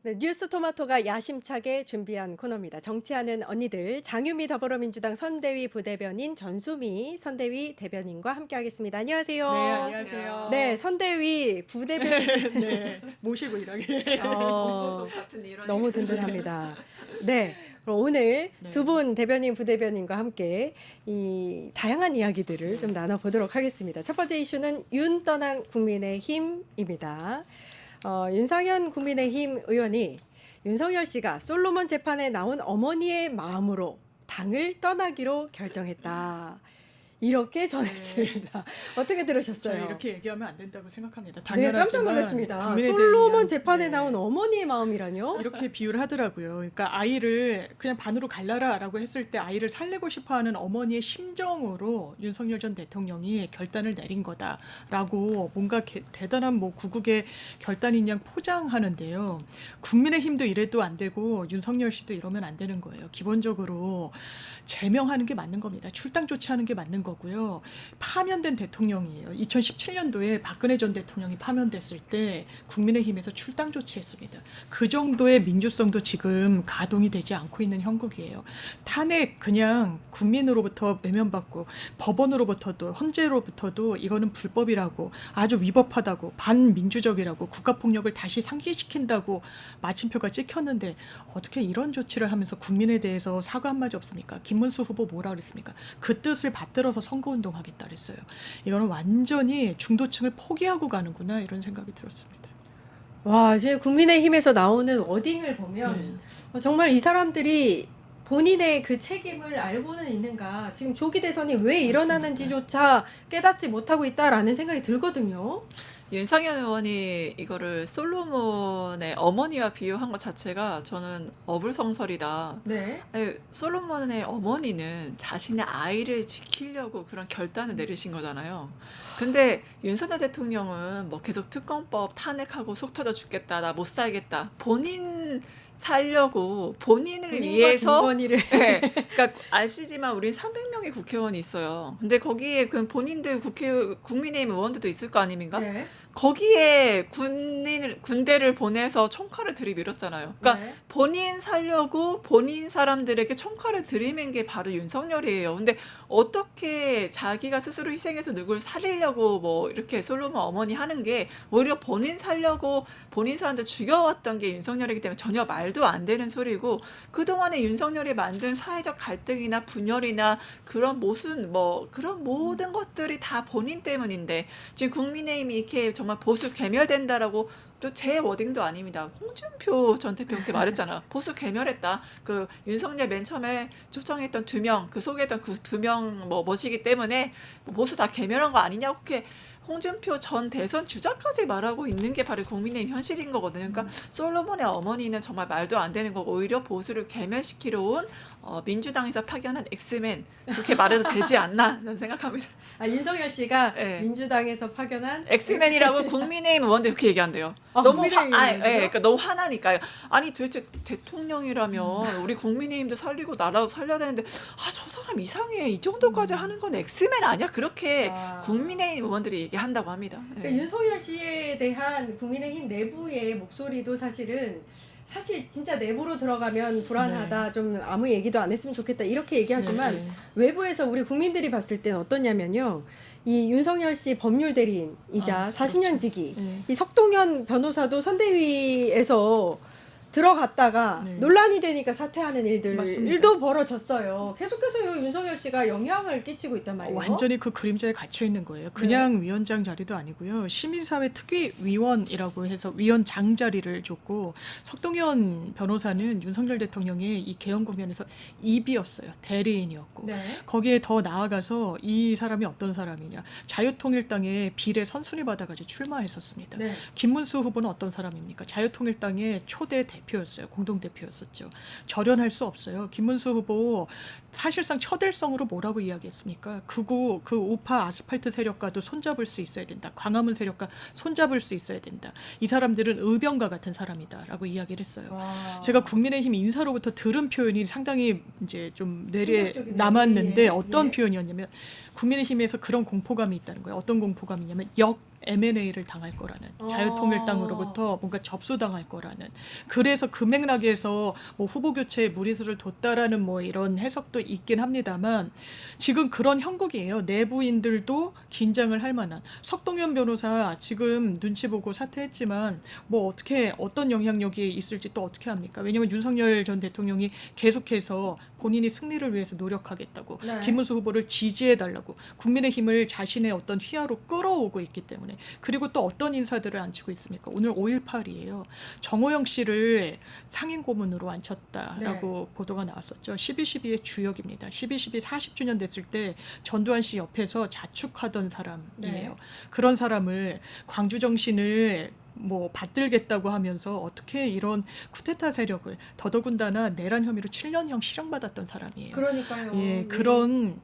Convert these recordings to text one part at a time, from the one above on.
네, 뉴스 토마토가 야심차게 준비한 코너입니다. 정치하는 언니들 장유미 더불어민주당 선대위 부대변인 전수미 선대위 대변인과 함께하겠습니다. 안녕하세요. 네, 안녕하세요. 네, 선대위 부대변인 네, 모시고 일하게. 같은 이런 너무 든든합니다. 네. 그럼 오늘 네. 두 분 대변인 부대변인과 함께 이 다양한 이야기들을 좀 나눠보도록 하겠습니다. 첫 번째 이슈는 윤 떠난 국민의힘입니다. 윤상현 국민의힘 의원이 윤석열 씨가 솔로몬 재판에 나온 어머니의 마음으로 당을 떠나기로 결정했다. 이렇게 전했습니다. 어떻게 들으셨어요? 저는 이렇게 얘기하면 안 된다고 생각합니다. 네, 당연하지만 깜짝 놀랐습니다. 국민에 솔로몬 대한, 재판에 네, 나온 어머니의 마음이라뇨? 이렇게 비유를 하더라고요. 그러니까 아이를 그냥 반으로 갈라라라고 했을 때 아이를 살리고 싶어하는 어머니의 심정으로 윤석열 전 대통령이 결단을 내린 거다라고 뭔가 대단한 뭐 구국의 결단인 양 포장하는데요. 국민의힘도 이래도 안 되고 윤석열 씨도 이러면 안 되는 거예요. 기본적으로 제명하는 게 맞는 겁니다. 출당 조치하는 게 맞는 거고요. 파면된 대통령이에요. 2017년도에 박근혜 전 대통령이 파면됐을 때 국민의힘에서 출당 조치했습니다. 그 정도의 민주성도 지금 가동이 되지 않고 있는 형국이에요. 탄핵 그냥 국민으로부터 외면받고 법원으로부터도 헌재로부터도 이거는 불법이라고 아주 위법하다고 반민주적이라고 국가폭력을 다시 상기시킨다고 마침표가 찍혔는데 어떻게 이런 조치를 하면서 국민에 대해서 사과 한마디 없습니까? 김문수 후보 뭐라 그랬습니까? 그 뜻을 받들어서 선거운동하겠다 그랬어요. 이거는 완전히 중도층을 포기하고 가는구나 이런 생각이 들었습니다. 와, 지금 국민의힘에서 나오는 워딩을 보면 정말 이 사람들이 본인의 그 책임을 알고는 있는가, 지금 조기 대선이 왜 일어나는지조차 깨닫지 못하고 있다라는 생각이 들거든요. 윤상현 의원이 이거를 솔로몬의 어머니와 비유한 것 자체가 저는 어불성설이다. 네. 아니, 솔로몬의 어머니는 자신의 아이를 지키려고 그런 결단을 내리신 거잖아요. 근데 윤석열 대통령은 뭐 계속 특검법 탄핵하고 속 터져 죽겠다, 나 못 살겠다. 본인 살려고 본인을 본인과 위해서 김건희를 네, 그러니까 아시지만 우리 300명의 국회의원이 있어요. 근데 거기에 그 본인들 국민의힘 의원들도 있을 거 아닙니까? 네. 거기에 군대를 보내서 총칼을 들이밀었잖아요. 그러니까 네. 본인 살려고 본인 사람들에게 총칼을 들이민 게 바로 윤석열이에요. 근데 어떻게 자기가 스스로 희생해서 누굴 살리려고 뭐 이렇게 솔로몬 어머니 하는 게 오히려 본인 살려고 본인 사람들 죽여왔던 게 윤석열이기 때문에 전혀 말도 안 되는 소리고, 그동안에 윤석열이 만든 사회적 갈등이나 분열이나 그런 그런 모든 것들이 다 본인 때문인데 지금 국민의힘이 이렇게 정말 보수 괴멸된다라고, 또 제 워딩도 아닙니다. 홍준표 전 대표 그렇게 말했잖아. 보수 괴멸했다. 그 윤석열 맨 처음에 초청했던 2명, 그 소개했던 그 2명 뭐시기 때문에 보수 다 괴멸한 거 아니냐고 그렇게 홍준표 전 대선 주자까지 말하고 있는 게 바로 국민의힘 현실인 거거든요. 그러니까 솔로몬의 어머니는 정말 말도 안 되는 거고, 오히려 보수를 괴멸시키러 온 민주당에서 파견한 엑스맨, 그렇게 말해도 되지 않나 저는 생각합니다. 아, 윤석열 씨가 네. 민주당에서 파견한 엑스맨이라고 국민의힘 의원들 그렇게 얘기한대요. 아, 너무 국민의힘 의원들이요? 그러니까 너무 화나니까요. 아니 도대체 대통령이라면 우리 국민의힘도 살리고 나라도 살려야 되는데 저 사람 이상해, 이 정도까지 하는 건 엑스맨 아니야? 그렇게 아. 국민의힘 의원들이 얘기한다고 합니다. 그러니까 윤석열 씨에 대한 국민의힘 내부의 목소리도 사실 진짜 내부로 들어가면 불안하다, 좀 아무 얘기도 안 했으면 좋겠다 이렇게 얘기하지만 네. 외부에서 우리 국민들이 봤을 때는 어떠냐면요, 이 윤석열 씨 법률 대리인이자 40년 지기 네. 이 석동현 변호사도 선대위에서 들어갔다가 네. 논란이 되니까 사퇴하는 맞습니다. 일도 벌어졌어요. 계속해서 윤석열 씨가 영향을 끼치고 있단 말이에요. 완전히 그 그림자에 갇혀 있는 거예요. 그냥 위원장 자리도 아니고요. 시민사회 특위위원이라고 해서 위원장 자리를 줬고, 석동현 변호사는 윤석열 대통령의 이 개헌 국면에서 입이었어요. 대리인이었고. 네. 거기에 더 나아가서 이 사람이 어떤 사람이냐. 자유통일당의 비례 선순위 받아가지고 출마했었습니다. 네. 김문수 후보는 어떤 사람입니까? 자유통일당의 초대 대표였어요. 공동대표였었죠. 절연할 수 없어요. 김문수 후보 사실상 처델성으로 뭐라고 이야기했습니까? 극우, 그 우파 아스팔트 세력과도 손잡을 수 있어야 된다. 광화문 세력과 손잡을 수 있어야 된다. 이 사람들은 의병과 같은 사람이다라고 이야기를 했어요. 와. 제가 국민의힘 인사로부터 들은 표현이 상당히 이제 좀 뇌리에 충격적이네요. 남았는데 예, 어떤 예. 표현이었냐면 국민의힘에서 그런 공포감이 있다는 거예요. 어떤 공포감이냐면 M&A를 당할 거라는, 어. 자유통일당으로부터 뭔가 접수당할 거라는, 그래서 그 맥락에서 뭐 후보 교체에 무리수를 뒀다라는 뭐 이런 해석도 있긴 합니다만, 지금 그런 형국이에요. 내부인들도 긴장을 할 만한. 석동현 변호사 지금 눈치 보고 사퇴했지만 뭐 어떻게 어떤 영향력이 있을지 또 어떻게 합니까? 왜냐하면 윤석열 전 대통령이 계속해서 본인이 승리를 위해서 노력하겠다고, 네. 김문수 후보를 지지해달라고, 국민의힘을 자신의 어떤 휘하로 끌어오고 있기 때문에. 그리고 또 어떤 인사들을 앉히고 있습니까? 오늘 5.18이에요. 정호영 씨를 상임 고문으로 앉혔다라고 보도가 나왔었죠. 12.12의 주역입니다. 12.12 40주년 됐을 때 전두환 씨 옆에서 자축하던 사람이에요. 네. 그런 사람을 광주 정신을 뭐 받들겠다고 하면서 어떻게 이런 쿠데타 세력을, 더더군다나 내란 혐의로 7년형 실형받았던 사람이에요. 그러니까요. 예, 네. 그런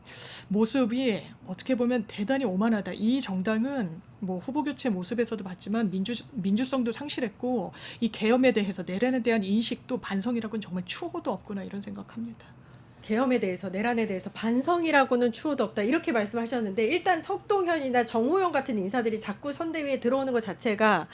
모습이 어떻게 보면 대단히 오만하다. 이 정당은 뭐 후보 교체 모습에서도 봤지만 민주성도 상실했고, 이 계엄에 대해서, 내란에 대한 인식도 반성이라고는 정말 추호도 없구나, 이런 생각합니다. 계엄에 대해서, 내란에 대해서 반성이라고는 추호도 없다, 이렇게 말씀하셨는데, 일단 석동현이나 정호영 같은 인사들이 자꾸 선대위에 들어오는 것 자체가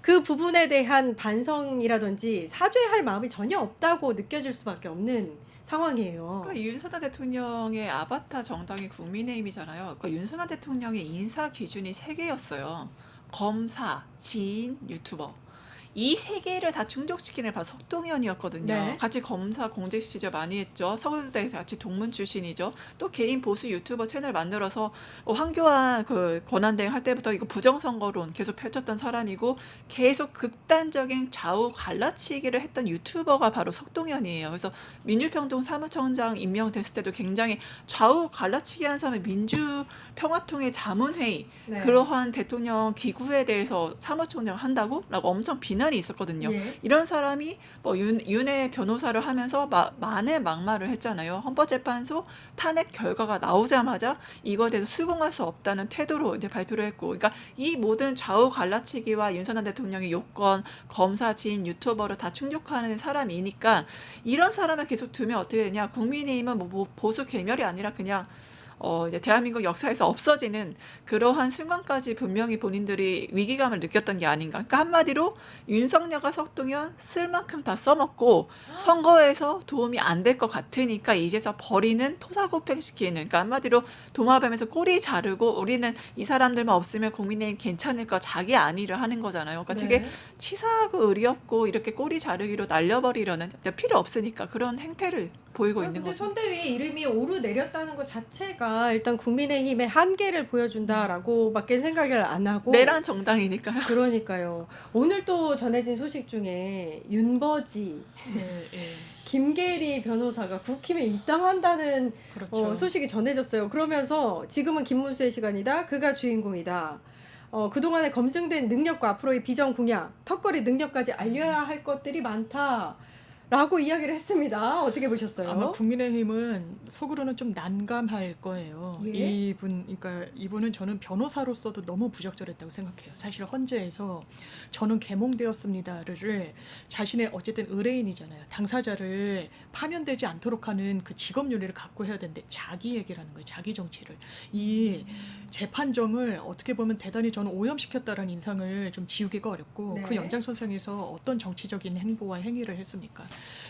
그 부분에 대한 반성이라든지 사죄할 마음이 전혀 없다고 느껴질 수밖에 없는 상황이에요. 그러니까 윤석열 대통령의 아바타 정당이 국민의힘이잖아요. 그러니까 윤석열 대통령의 인사 기준이 3개였어요. 검사, 지인, 유튜버. 이 3개를 다 충족시키는 바로 석동현이었거든요. 네. 같이 검사 공직 시절 많이 했죠. 서울대 같이 동문 출신이죠. 또 개인 보수 유튜버 채널 만들어서 황교안 그 권한대행 할 때부터 이거 부정선거론 계속 펼쳤던 사람이고, 계속 극단적인 좌우 갈라치기를 했던 유튜버가 바로 석동현이에요. 그래서 민주평통 사무총장 임명됐을 때도 굉장히 좌우 갈라치기 한 사람이 민주평화통일 자문회의, 네. 그러한 대통령 기구에 대해서 사무총장 한다고? 라고 엄청 비난이 있었거든요. 예. 이런 사람이 뭐 윤회 변호사를 하면서 만에 막말을 했잖아요. 헌법재판소 탄핵 결과가 나오자마자 이거에 대해서 수긍할 수 없다는 태도로 이제 발표를 했고, 그러니까 이 모든 좌우 갈라치기와 윤석열 대통령의 요건, 검사, 지인, 유튜버를 다 충족하는 사람이니까, 이런 사람을 계속 두면 어떻게 되냐? 국민의힘은 뭐 보수 괴멸이 아니라 그냥 이제 대한민국 역사에서 없어지는 그러한 순간까지 분명히 본인들이 위기감을 느꼈던 게 아닌가. 그러니까 한마디로 윤석열과 석동현 쓸 만큼 다 써먹고 선거에서 도움이 안 될 것 같으니까 이제서 버리는, 토사구팽시키는, 그러니까 한마디로 도마뱀에서 꼬리 자르고 우리는 이 사람들만 없으면 국민의힘 괜찮을 거, 자기 안위를 하는 거잖아요. 그러니까 네. 되게 치사하고 의리 없고 이렇게 꼬리 자르기로 날려버리려는, 필요 없으니까 그런 행태를 보이고 있는 근데 거죠. 선대위에 이름이 오르내렸다는 것 자체가 일단 국민의힘의 한계를 보여준다라고밖에 생각을 안 하고. 내란 정당이니까요. 그러니까요. 오늘 또 전해진 소식 중에 윤버지, 김계리 변호사가 국힘에 입당한다는 그렇죠. 소식이 전해졌어요. 그러면서 지금은 김문수의 시간이다, 그가 주인공이다, 그동안에 검증된 능력과 앞으로의 비전 공약, 턱걸이 능력까지 알려야 할 것들이 많다라고 이야기를 했습니다. 어떻게 보셨어요? 아마 국민의힘은 속으로는 좀 난감할 거예요. 예? 그러니까 이분은 저는 변호사로서도 너무 부적절했다고 생각해요. 사실 헌재에서 저는 개몽되었습니다를 자신의 어쨌든 의뢰인이잖아요. 당사자를 파면되지 않도록 하는 그 직업 윤리를 갖고 해야 되는데 자기 얘기라는 거예요. 자기 정치를. 이 재판정을 어떻게 보면 대단히 저는 오염시켰다라는 인상을 좀 지우기가 어렵고, 네. 그 연장선상에서 어떤 정치적인 행보와 행위를 했습니까?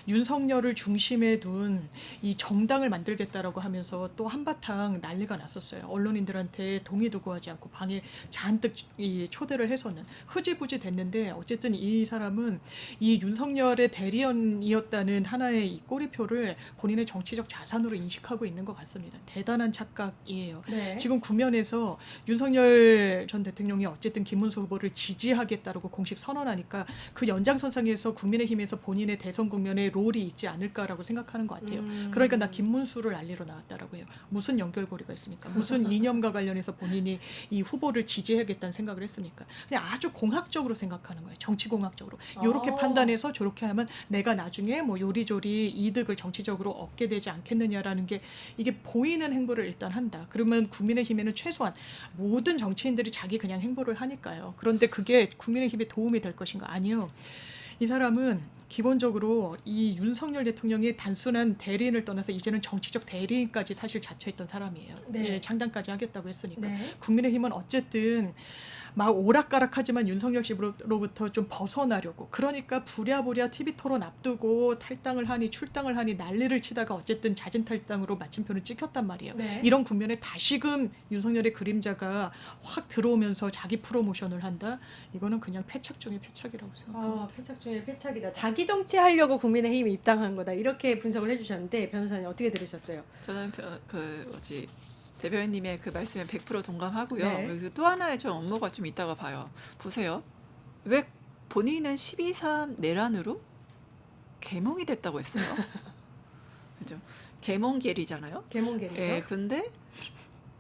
윤석열을 중심에 둔 이 정당을 만들겠다라고 하면서 또 한바탕 난리가 났었어요. 언론인들한테 동의도 구하지 않고 방에 잔뜩 이 초대를 해서는 흐지부지 됐는데, 어쨌든 이 사람은 이 윤석열의 대리연이었다는 하나의 이 꼬리표를 본인의 정치적 자산으로 인식하고 있는 것 같습니다. 대단한 착각이에요. 네. 지금 국면에서 윤석열 전 대통령이 어쨌든 김문수 후보를 지지하겠다라고 공식 선언하니까 그 연장선상에서 국민의힘에서 본인의 대선 국면에 롤이 있지 않을까라고 생각하는 것 같아요. 그러니까 나 김문수를 알리러 나왔다라고 해요. 무슨 연결고리가 있습니까? 무슨 이념과 관련해서 본인이 이 후보를 지지하겠다는 생각을 했습니까? 그냥 아주 공학적으로 생각하는 거예요. 정치공학적으로. 이렇게 판단해서 저렇게 하면 내가 나중에 뭐 요리조리 이득을 정치적으로 얻게 되지 않겠느냐라는 게, 이게 보이는 행보를 일단 한다. 그러면 국민의힘에는 최소한 모든 정치인들이 자기 그냥 행보를 하니까요. 그런데 그게 국민의힘에 도움이 될 것인가? 아니요. 이 사람은 기본적으로 이 윤석열 대통령의 단순한 대리인을 떠나서 이제는 정치적 대리인까지 사실 자처했던 사람이에요. 네. 예, 창당까지 하겠다고 했으니까. 네. 국민의힘은 어쨌든 막 오락가락하지만 윤석열 씨로부터 좀 벗어나려고 그러니까 부랴부랴 TV 토론 앞두고 탈당을 하니 출당을 하니 난리를 치다가 어쨌든 잦은 탈당으로 마침표를 찍혔단 말이에요. 네. 이런 국면에 다시금 윤석열의 그림자가 확 들어오면서 자기 프로모션을 한다. 이거는 그냥 패착 중에 패착이라고 생각합니다. 패착 중에 패착이다. 자기 정치하려고 국민의힘에 입당한 거다. 이렇게 분석을 해주셨는데 변호사님 어떻게 들으셨어요? 저는 대변인님의 그 말씀에 100% 동감하고요. 네. 여기서 또 하나의 좀 업무가 좀 있다고 봐요. 보세요. 왜 본인은 12.3 내란으로 개몽이 됐다고 했어요? 그죠? 개몽계리잖아요. 개몽계리죠. 예, 근데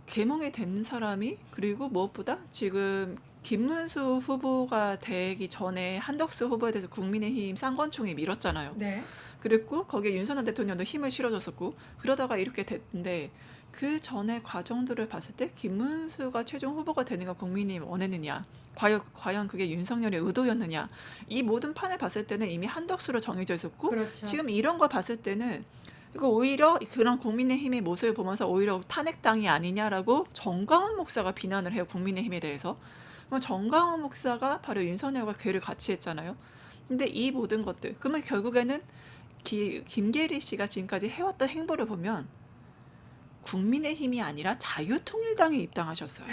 개몽이 된 사람이 그리고 무엇보다 지금 김문수 후보가 되기 전에 한덕수 후보에 대해서 국민의힘 쌍권총이 밀었잖아요. 네. 그리고 거기에 윤석열 대통령도 힘을 실어줬었고 그러다가 이렇게 됐는데 그 전의 과정들을 봤을 때 김문수가 최종 후보가 되는 걸 국민이 원했느냐 과연 그게 윤석열의 의도였느냐 이 모든 판을 봤을 때는 이미 한덕수로 정해져 있었고 그렇죠. 지금 이런 걸 봤을 때는 이거 오히려 그런 국민의힘의 모습을 보면서 오히려 탄핵당이 아니냐라고 정광훈 목사가 비난을 해요. 국민의힘에 대해서. 그럼 정광훈 목사가 바로 윤석열과 괴를 같이 했잖아요. 근데 이 모든 것들 그러면 결국에는 김계리 씨가 지금까지 해왔던 행보를 보면 국민의힘이 아니라 자유통일당에 입당하셨어요.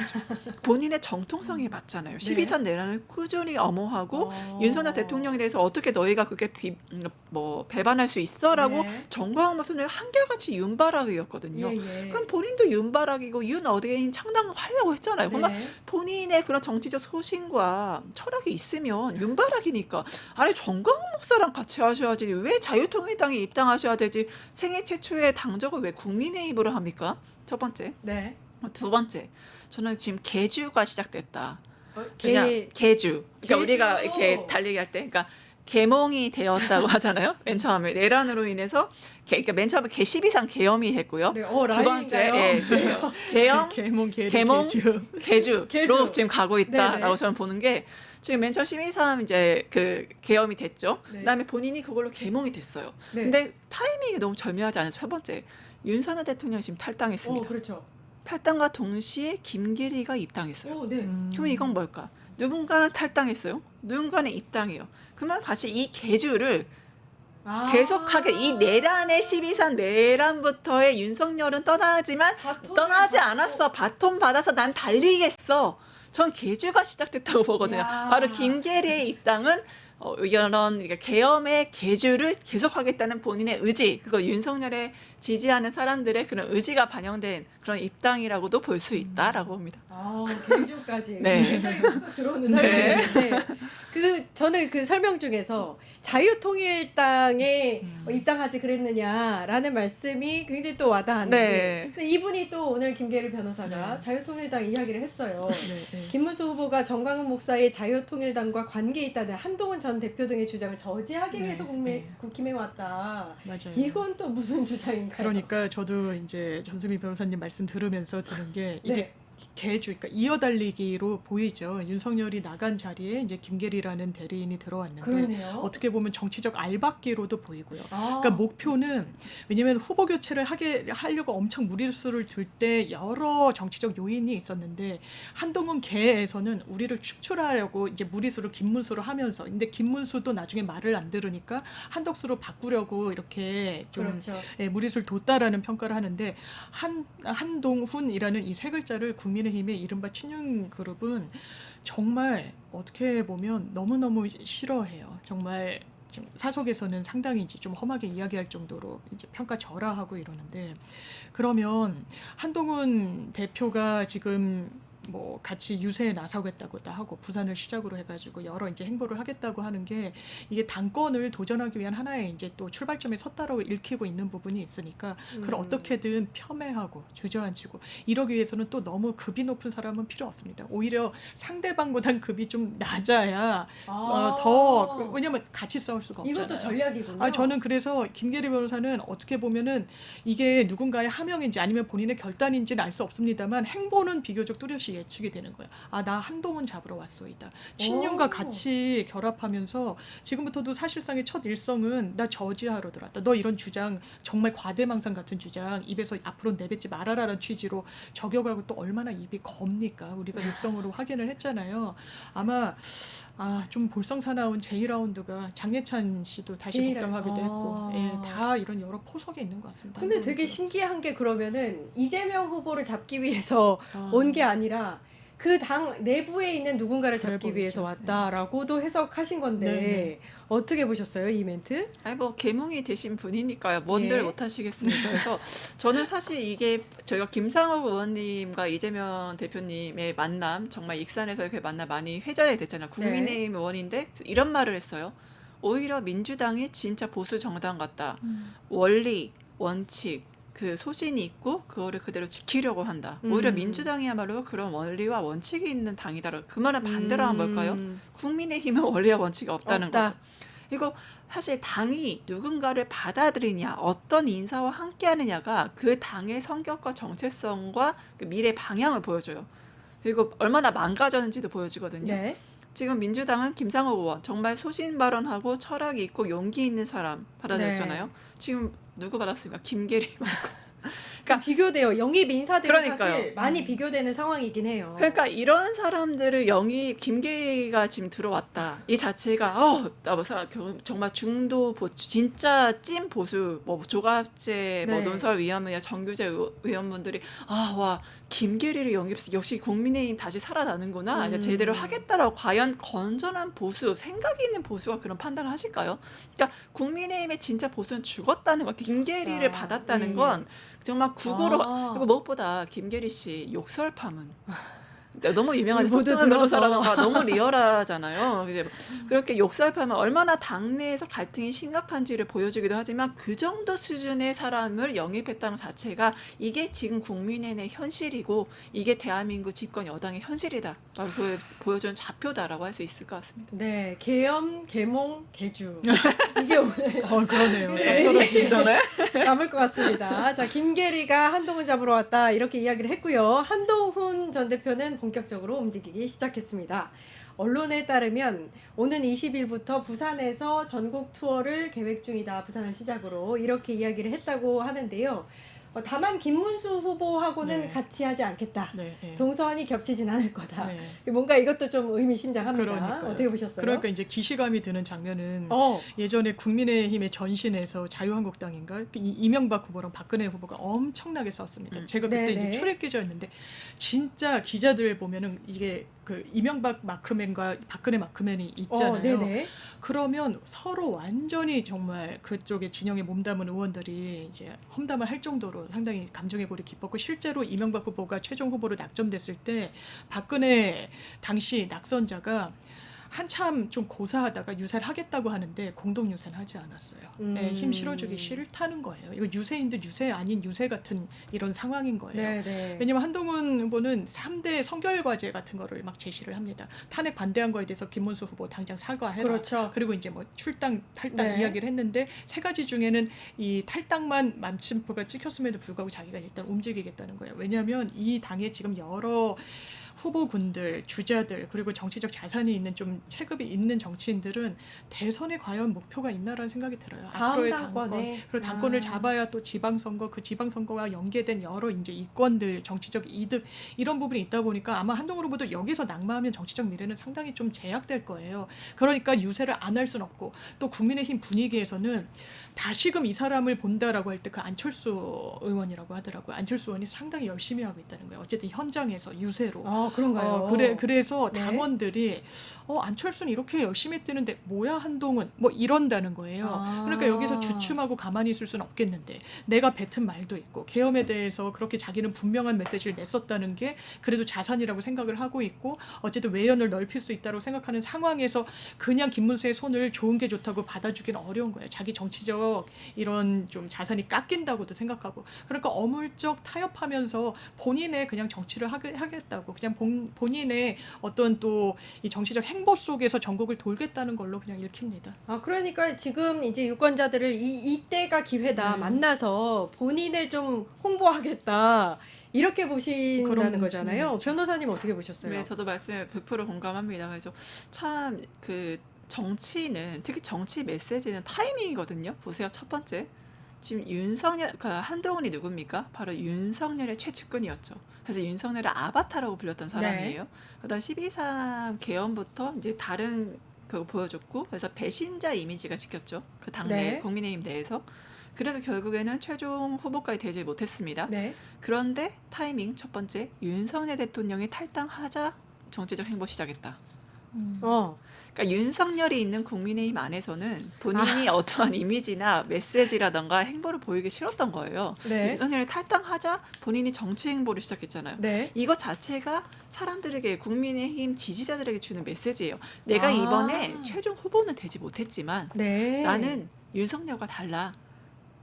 본인의 정통성이 맞잖아요. 12.3 내란을 꾸준히 엄호하고 윤석열 대통령에 대해서 어떻게 너희가 그렇게 배반할 수 있어라고 네. 정광훈 목사는 한결같이 윤바락이었거든요. 예. 그럼 본인도 윤바락이고 윤 어게인 창당하려고 했잖아요. 그러면 네. 본인의 그런 정치적 소신과 철학이 있으면 윤바락이니까 아니 정광훈 목사랑 같이 하셔야지 왜 자유통일당에 입당하셔야 되지 생애 최초의 당적을 왜 국민의힘으로 합니까? 첫 번째. 네. 두 번째. 저는 지금 개주가 시작됐다. 개 그냥 개주. 그러니까 개주. 우리가 이렇게 달리기 할 때 그러니까 개몽이 되었다고 하잖아요. 맨 처음에 내란으로 인해서 그러니까 맨 처음에 개 12상 계엄이 됐고요. 네. 두 번째 라임인가요? 그렇죠. 계엄 개몽, 계리, 개몽, 개주. 개주로 개주. 지금 가고 있다라고 네네. 저는 보는 게 지금 맨 처음 12.3 이제 그 계엄이 됐죠. 네. 그다음에 본인이 그걸로 개몽이 됐어요. 네. 근데 타이밍이 너무 절묘하지 않아서 첫 번째 윤석열 대통령이 지금 탈당했습니다. 그렇죠. 탈당과 동시에 김계리가 입당했어요. 네. 그럼 이건 뭘까? 누군가는 탈당했어요. 누군가는 입당해요. 그러면 다시 이 계주를 계속하게 이 내란의 12.3 내란부터의 윤석열은 떠나지 않았어. 바톤 받아서 난 달리겠어. 전 계주가 시작됐다고 보거든요. 야. 바로 김계리의 입당은 이런 그러니까 계엄의 계주를 계속하겠다는 본인의 의지, 그거 윤석열에 지지하는 사람들의 그런 의지가 반영된 그런 입당이라고도 볼 수 있다라고 봅니다. 개주까지 네. 굉장히 쏙쏙 들어오는 네. 설명인데 저는 그 설명 중에서 자유통일당에 입당하지 그랬느냐라는 말씀이 굉장히 또 와닿았는데 네. 근데 이분이 또 오늘 김계리 변호사가 네. 자유통일당 이야기를 했어요. 네. 김문수 후보가 정광훈 목사의 자유통일당과 관계 있다는 한동훈 전 대표 등의 주장을 저지하기 네, 위해서 네. 국힘에 왔다. 맞아요. 이건 또 무슨 주장인가요? 그러니까 저도 이제 전수미 변호사님 말씀 들으면서 드는 게 이게 네. 개주, 그러니까 이어달리기로 보이죠. 윤석열이 나간 자리에 이제 김계리라는 대리인이 들어왔는데 그러네요. 어떻게 보면 정치적 알박기로도 보이고요. 아. 그러니까 목표는 왜냐하면 후보 교체를 하려고 엄청 무리수를 둘 때 여러 정치적 요인이 있었는데 한동훈 계에서는 우리를 축출하려고 이제 무리수를 김문수로 하면서 근데 김문수도 나중에 말을 안 들으니까 한덕수로 바꾸려고 이렇게 좀 그렇죠. 무리수를 뒀다라는 평가를 하는데 한동훈이라는 이 세 글자를 국민의힘의 이른바 친윤 그룹은 정말 어떻게 보면 너무너무 싫어해요. 정말 지금 사석에서는 상당히 이제 좀 험하게 이야기할 정도로 이제 평가절하하고 이러는데 그러면 한동훈 대표가 지금 뭐 같이 유세에 나서겠다고도 하고 부산을 시작으로 해가지고 여러 이제 행보를 하겠다고 하는 게 이게 당권을 도전하기 위한 하나의 이제 또 출발점에 섰다라고 읽히고 있는 부분이 있으니까 그걸 어떻게든 폄훼하고 주저앉히고 이러기 위해서는 또 너무 급이 높은 사람은 필요 없습니다. 오히려 상대방보단 급이 좀 낮아야 더 왜냐면 같이 싸울 수가 없잖아요. 이것도 전략이군요. 저는 그래서 김계리 변호사는 어떻게 보면은 이게 누군가의 하명인지 아니면 본인의 결단인지는 알 수 없습니다만 행보는 비교적 뚜렷이 것이 예측이 되는 거야. 아, 나 한동훈 잡으러 왔소이다. 친윤과 같이 결합하면서 지금부터도 사실상의 첫 일성은 나 저지하러 들어왔다. 너 이런 주장 정말 과대망상 같은 주장 입에서 앞으로 내뱉지 말아라라는 취지로 저격하고 또 얼마나 입이 겁니까? 우리가 육성으로 확인을 했잖아요. 아마 좀 볼썽사나운 제2라운드가 장예찬 씨도 다시 제2 복당하기도 했고 예, 다 이런 여러 포석이 있는 것 같습니다. 근데 되게 한동훈 신기한 게 그러면은 이재명 후보를 잡기 위해서 아. 온 게 아니라 그 당 내부에 있는 누군가를 잡기 그래 위해서 보이죠. 왔다라고도 해석하신 건데 네. 어떻게 보셨어요, 이 멘트? 아니 뭐 계몽이 되신 분이니까요. 뭔들 예. 못하시겠습니까? 그래서 저는 사실 이게 저희가 김상욱 의원님과 이재명 대표님의 만남 정말 익산에서 이렇게 만남 많이 회자가 됐잖아요. 국민의힘 의원인데 이런 말을 했어요. 오히려 민주당이 진짜 보수 정당 같다. 원리, 원칙, 그 소신이 있고 그거를 그대로 지키려고 한다. 오히려 민주당이야말로 그런 원리와 원칙이 있는 당이다. 그 말은 반대로 하면 뭘까요? 국민의힘은 원리와 원칙이 없다는 없다. 거죠. 이거 사실 당이 누군가를 받아들이냐, 어떤 인사와 함께하느냐가 그 당의 성격과 정체성과 그 미래 방향을 보여줘요. 그리고 얼마나 망가졌는지도 보여지거든요. 네. 지금 민주당은 김상욱 의원 정말 소신 발언하고 철학이 있고 용기 있는 사람 받아들였잖아요. 지금 누구 받았습니까? 김계리 받고. 그러니까 비교돼요. 영입 인사들이 그러니까요. 사실 많이 비교되는 상황이긴 해요. 그러니까 이런 사람들을 영입 김계리가 지금 들어왔다. 이 자체가 정말 중도 보수 진짜 찐 보수 뭐 조갑재 뭐 네. 논설위원회 정규재 의원분들이 와 김계리를 영입해서 역시 국민의힘 다시 살아나는구나. 이제 제대로 하겠다라고 과연 건전한 보수 생각이 있는 보수가 그런 판단을 하실까요? 그러니까 국민의힘의 진짜 보수는 죽었다는 거. 김계리를 받았다는 건 정말 국어로 그리고 무엇보다 김계리 씨 욕설파문 너무 유명하죠. 모두 속등한 들어서. 변호사라던가 너무 리얼하잖아요. 근데 그렇게 욕설파면 얼마나 당내에서 갈등이 심각한지를 보여주기도 하지만 그 정도 수준의 사람을 영입했다는 자체가 이게 지금 국민의힘의 현실이고 이게 대한민국 집권 여당의 현실이다. 보여주는 좌표다라고 할 수 있을 것 같습니다. 네, 계엄, 계몽, 계주. 이게 오늘 그러네요. 네. 그렇습니다. 남을 것 같습니다. 자, 김계리가 한동훈 잡으러 왔다 이렇게 이야기를 했고요. 한동훈 전 대표는 본격적으로 움직이기 시작했습니다. 언론에 따르면 오는 20일부터 부산에서 전국 투어를 계획 중이다. 부산을 시작으로 이렇게 이야기를 했다고 하는데요. 다만 김문수 후보하고는 네. 같이 하지 않겠다. 네, 네. 동선이 겹치진 않을 거다. 네. 뭔가 이것도 좀 의미심장합니다. 그러니까요. 어떻게 보셨어요? 그러니까 이제 기시감이 드는 장면은 예전에 국민의힘의 전신에서 자유한국당인가 이명박 후보랑 박근혜 후보가 엄청나게 싸웠습니다. 제가 그때 네네. 이제 출입 기자였는데 진짜 기자들 보면은 이게 그 이명박 마크맨과 박근혜 마크맨이 있잖아요. 네네. 그러면 서로 완전히 정말 그쪽에 진영에 몸담은 의원들이 이제 험담을 할 정도로 상당히 감정의 골이 깊었고 실제로 이명박 후보가 최종 후보로 낙점됐을 때 박근혜 당시 낙선자가 한참 좀 고사하다가 유세를 하겠다고 하는데 공동 유세는 하지 않았어요. 네, 힘 실어주기 싫다는 거예요. 이거 유세인도 유세 아닌 유세 같은 이런 상황인 거예요. 네네. 왜냐면 한동훈 후보는 3대 성결과제 같은 거를 막 제시를 합니다. 탄핵 반대한 거에 대해서 김문수 후보 당장 사과해라. 그렇죠. 그리고 이제 뭐 출당, 탈당 네. 이야기를 했는데 세 가지 중에는 이 탈당만 마침표가 찍혔음에도 불구하고 자기가 일단 움직이겠다는 거예요. 왜냐하면 이 당에 지금 여러 후보군들, 주자들 그리고 정치적 자산이 있는 좀 체급이 있는 정치인들은 대선에 과연 목표가 있나라는 생각이 들어요. 다음 앞으로의 당권에. 당권 그리고 당권을 잡아야 또 지방선거 그 지방선거와 연계된 여러 이제 이권들 정치적 이득 이런 부분이 있다 보니까 아마 한동훈 후보도 여기서 낙마하면 정치적 미래는 상당히 좀 제약될 거예요. 그러니까 유세를 안 할 수는 없고 또 국민의힘 분위기에서는 다시금 이 사람을 본다라고 할 때 그 안철수 의원이라고 하더라고요. 안철수 의원이 상당히 열심히 하고 있다는 거예요. 어쨌든 현장에서 유세로. 그런가요? 그래서 네. 당원들이 안철수는 이렇게 열심히 뛰는데 뭐야 한동훈 뭐 이런다는 거예요. 그러니까 여기서 주춤하고 가만히 있을 수는 없겠는데 내가 뱉은 말도 있고 계엄에 대해서 그렇게 자기는 분명한 메시지를 냈었다는 게 그래도 자산이라고 생각을 하고 있고 어쨌든 외연을 넓힐 수 있다고 생각하는 상황에서 그냥 김문수의 손을 좋은 게 좋다고 받아주기는 어려운 거예요. 자기 정치적 이런 좀 자산이 깎인다고도 생각하고 그러니까 어물쩍 타협하면서 본인의 그냥 정치를 하겠다고 그냥 본인의 어떤 또 이 정치적 행보 속에서 전국을 돌겠다는 걸로 그냥 읽힙니다. 그러니까 지금 이제 유권자들을 이때가 기회다. 만나서 본인을 좀 홍보하겠다. 이렇게 보신다는 그런 거잖아요. 측면이죠. 변호사님 어떻게 보셨어요? 네, 저도 말씀에 100% 공감합니다. 그래서 참 그 정치는 특히 정치 메시지는 타이밍이거든요. 보세요. 첫 번째. 지금 윤석열, 그러니까 한동훈이 누굽니까? 바로 윤석열의 최측근이었죠. 그래서 윤석열을 아바타라고 불렸던 사람이에요. 그다음 12.3 개헌부터 이제 다른 그거 보여줬고, 그래서 배신자 이미지가 지켰죠. 그 당내 네. 국민의힘 내에서. 그래서 결국에는 최종 후보까지 되지 못했습니다. 네. 그런데 타이밍 첫 번째, 윤석열 대통령이 탈당하자 정치적 행보 시작했다. 어. 그러니까 윤석열이 있는 국민의힘 안에서는 본인이 어떠한 이미지나 메시지라던가 행보를 보이기 싫었던 거예요. 네. 윤석열이 탈당하자 본인이 정치 행보를 시작했잖아요. 네. 이거 자체가 사람들에게 국민의힘 지지자들에게 주는 메시지예요. 내가 아. 이번에 최종 후보는 되지 못했지만 네. 나는 윤석열과 달라.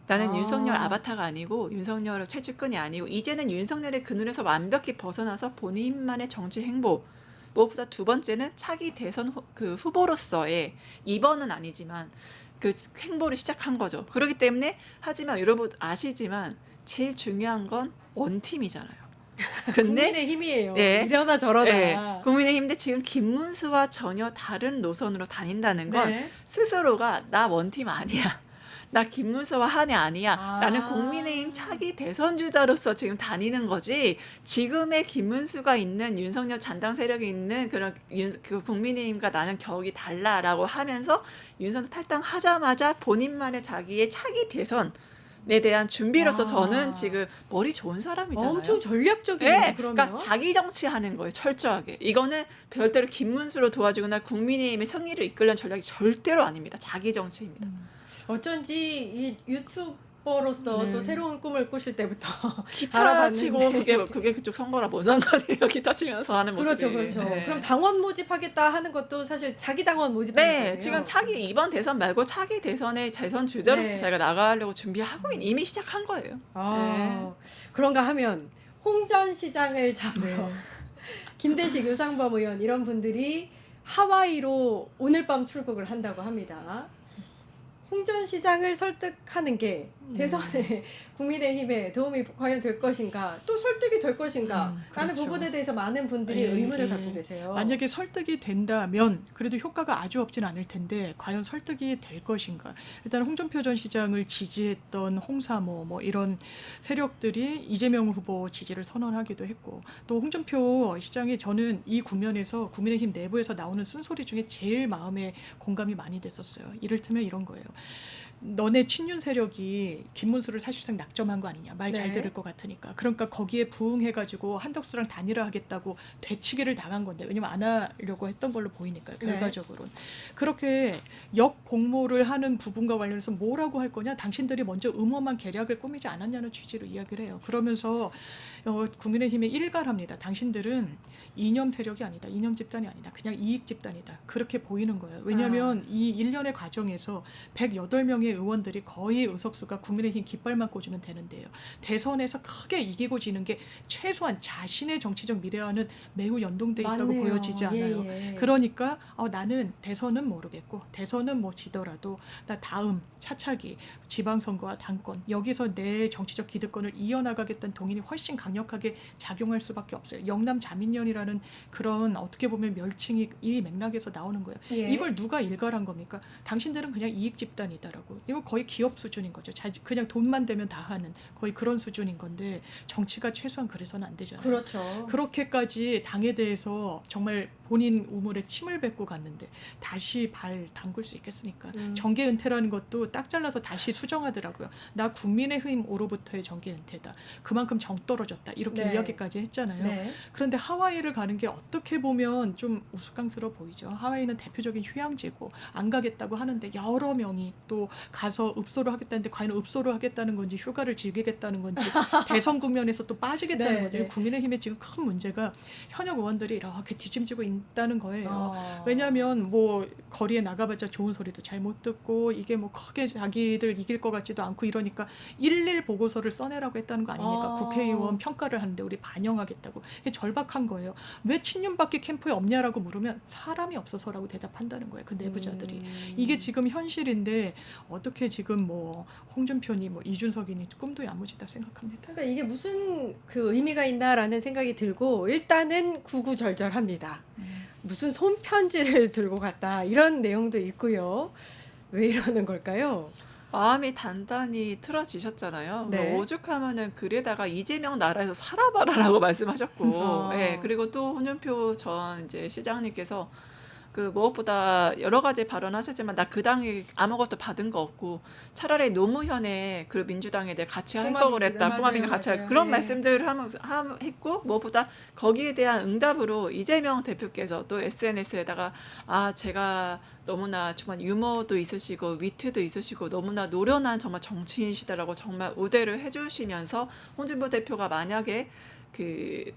나는 아. 윤석열 아바타가 아니고 윤석열 최측근이 아니고 이제는 윤석열의 그늘에서 완벽히 벗어나서 본인만의 정치 행보, 무엇보다 두 번째는 차기 대선 그 후보로서의 이번은 아니지만 그 행보를 시작한 거죠. 그렇기 때문에 하지만 여러분 아시지만 제일 중요한 건 원팀이잖아요. 근데 국민의 힘이에요. 네. 이러나 저러나. 네, 국민의힘인데 지금 김문수와 전혀 다른 노선으로 다닌다는 건 네. 스스로가 나 원팀 아니야. 나 김문수와 한해 아니야. 아. 나는 국민의힘 차기 대선 주자로서 지금 다니는 거지. 지금의 김문수가 있는 윤석열 잔당 세력이 있는 그런 그 국민의힘과 나는 격이 달라라고 하면서 윤석열 탈당하자마자 본인만의 자기의 차기 대선에 대한 준비로서 아. 저는 지금 머리 좋은 사람이잖아요. 엄청 전략적이네요. 네, 그러면. 그러니까 자기 정치하는 거예요, 철저하게. 이거는 별대로 김문수로 도와주거나 국민의힘의 승리를 이끌려는 전략이 절대로 아닙니다. 자기 정치입니다. 어쩐지 이 유튜버로서 네. 또 새로운 꿈을 꾸실 때부터 기타 알아봤는데. 치고 그게 그쪽 선거라 뭔 상관이에요? 기타 치면서 하는 모습이. 그렇죠, 그렇죠. 네. 그럼 당원 모집하겠다 하는 것도 사실 자기 당원 모집하는 네, 거예요. 지금 차기 이번 대선 말고 차기 대선의 대선 주자로서 네. 자기가 나가려고 준비하고 이미 시작한 거예요. 아, 그런가 하면 홍전시장을 잡으러 네. 김대식, 유상범 의원 이런 분들이 하와이로 오늘 밤 출국을 한다고 합니다. 홍전시장을 설득하는 게 대선에 국민의힘에 도움이 과연 될 것인가, 또 설득이 될 것인가 라는 그렇죠. 부분에 대해서 많은 분들이 예, 의문을 예. 갖고 계세요. 만약에 설득이 된다면 그래도 효과가 아주 없진 않을 텐데 과연 설득이 될 것인가. 일단 홍준표 전 시장을 지지했던 홍사모 뭐 이런 세력들이 이재명 후보 지지를 선언하기도 했고, 또 홍준표 시장이 저는 이 국면에서 국민의힘 내부에서 나오는 쓴소리 중에 제일 마음에 공감이 많이 됐었어요. 이를테면 이런 거예요. 너네 친윤 세력이 김문수를 사실상 낙점한 거 아니냐. 말 잘 네. 들을 것 같으니까. 그러니까 거기에 부응해가지고 한덕수랑 단일화하겠다고 되치기를 당한 건데, 왜냐면 안 하려고 했던 걸로 보이니까요. 네. 결과적으로는. 그렇게 역공모를 하는 부분과 관련해서 뭐라고 할 거냐. 당신들이 먼저 음험한 계략을 꾸미지 않았냐는 취지로 이야기를 해요. 그러면서 국민의힘에 일갈합니다. 당신들은 이념 세력이 아니다. 이념 집단이 아니다. 그냥 이익 집단이다. 그렇게 보이는 거예요. 왜냐하면 이 일련의 과정에서 108명의 의원들이 거의 의석수가 국민의힘 깃발만 꽂으면 되는데요. 대선에서 크게 이기고 지는 게 최소한 자신의 정치적 미래와는 매우 연동돼 있다고 맞네요. 보여지지 않아요. 예, 예. 그러니까 나는 대선은 모르겠고 대선은 뭐 지더라도 나 다음 차차기 지방선거와 당권 여기서 내 정치적 기득권을 이어나가겠다는 동인이 훨씬 강력하게 작용할 수밖에 없어요. 영남 자민련이라는 그런 어떻게 보면 멸칭이 이 맥락에서 나오는 거예요. 예. 이걸 누가 일갈한 겁니까? 당신들은 그냥 이익 집단이다라고. 이거 거의 기업 수준인 거죠. 그냥 돈만 되면 다 하는 거의 그런 수준인 건데 정치가 최소한 그래서는 안 되잖아요. 그렇죠. 그렇게까지 당에 대해서 정말 본인 우물에 침을 뱉고 갔는데 다시 발 담글 수 있겠습니까? 정계 은퇴라는 것도 딱 잘라서 다시 수정하더라고요. 나 국민의힘으로부터의 정계 은퇴다. 그만큼 정 떨어졌다. 이렇게 네. 이야기까지 했잖아요. 네. 그런데 하와이를 가는 게 어떻게 보면 좀 우스꽝스러워 보이죠. 하와이는 대표적인 휴양지고 안 가겠다고 하는데 여러 명이 또 가서 읍소를 하겠다는데 과연 읍소를 하겠다는 건지 휴가를 즐기겠다는 건지 대선 국면에서 또 빠지겠다는 네, 건지 네. 국민의힘의 지금 큰 문제가 현역 의원들이 이렇게 뒤짐지고 않다는 거예요. 어. 왜냐하면 뭐 거리에 나가봤자 좋은 소리도 잘 못 듣고 이게 뭐 크게 자기들 이길 것 같지도 않고 이러니까 일일 보고서를 써내라고 했다는 거 아닙니까? 어. 국회의원 평가를 하는데 우리 반영하겠다고. 이게 절박한 거예요. 왜 친윤밖에 캠프에 없냐라고 물으면 사람이 없어서라고 대답한다는 거예요. 그 내부자들이. 이게 지금 현실인데 어떻게 지금 뭐 홍준표니 뭐 이준석이니 꿈도 야무지다 생각합니다. 그러니까 이게 무슨 그 의미가 있나라는 생각이 들고 일단은 구구절절합니다. 무슨 손편지를 들고 갔다 이런 내용도 있고요. 왜 이러는 걸까요? 마음이 단단히 틀어지셨잖아요. 네. 오죽하면은 글에다가 이재명 나라에서 살아봐라라고 말씀하셨고, 어. 예, 그리고 또 홍준표 전 이제 시장님께서 그 무엇보다 여러 가지 발언하셨지만 나 그 당에 아무것도 받은 거 없고 차라리 노무현의 그 민주당에 대해 같이 할 걸 그랬다. 맞아요, 꼬마민과 같이 할 맞아요. 그런 네. 말씀들을 했고 무엇보다 거기에 대한 응답으로 이재명 대표께서 또 SNS에다가 제가 너무나 정말 유머도 있으시고 위트도 있으시고 너무나 노련한 정말 정치인이시다라고 정말 우대를 해주시면서 홍준표 대표가 만약에 그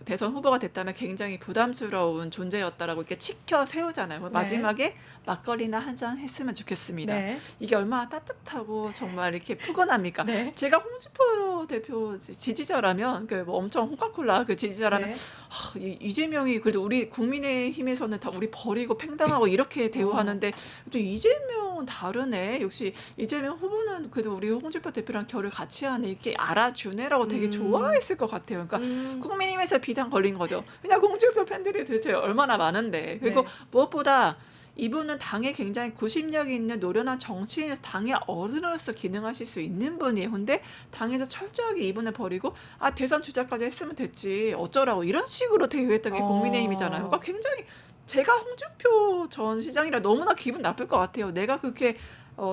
대선 후보가 됐다면 굉장히 부담스러운 존재였다라고 이렇게 치켜 세우잖아요. 마지막에 막걸리나 한 잔 했으면 좋겠습니다. 네. 이게 얼마나 따뜻하고 정말 이렇게 푸근합니까? 네. 제가 홍준표 대표 지지자라면 그뭐 엄청 홍카콜라 그 지지자라면 네. 이재명이 그래도 우리 국민의힘에서는 다 우리 버리고 팽당하고 이렇게 대우하는데 또 이재명은 다르네. 역시 이재명 후보는 그래도 우리 홍준표 대표랑 결을 같이 하네. 이렇게 알아주네라고 되게 좋아했을 것 같아요. 그러니까 국민의힘에서 비단 걸린 거죠. 왜냐 홍준표 팬들이 도대체 얼마나 많은데. 그리고 네. 무엇보다 이분은 당에 굉장히 구심력이 있는 노련한 정치인에서 당의 어른으로서 기능하실 수 있는 분이에요. 근데 당에서 철저하게 이분을 버리고 대선 주자까지 했으면 됐지 어쩌라고 이런 식으로 대우했던 게 국민의힘이잖아요. 그러니까 굉장히 제가 홍준표 전 시장이라 너무나 기분 나쁠 것 같아요. 내가 그렇게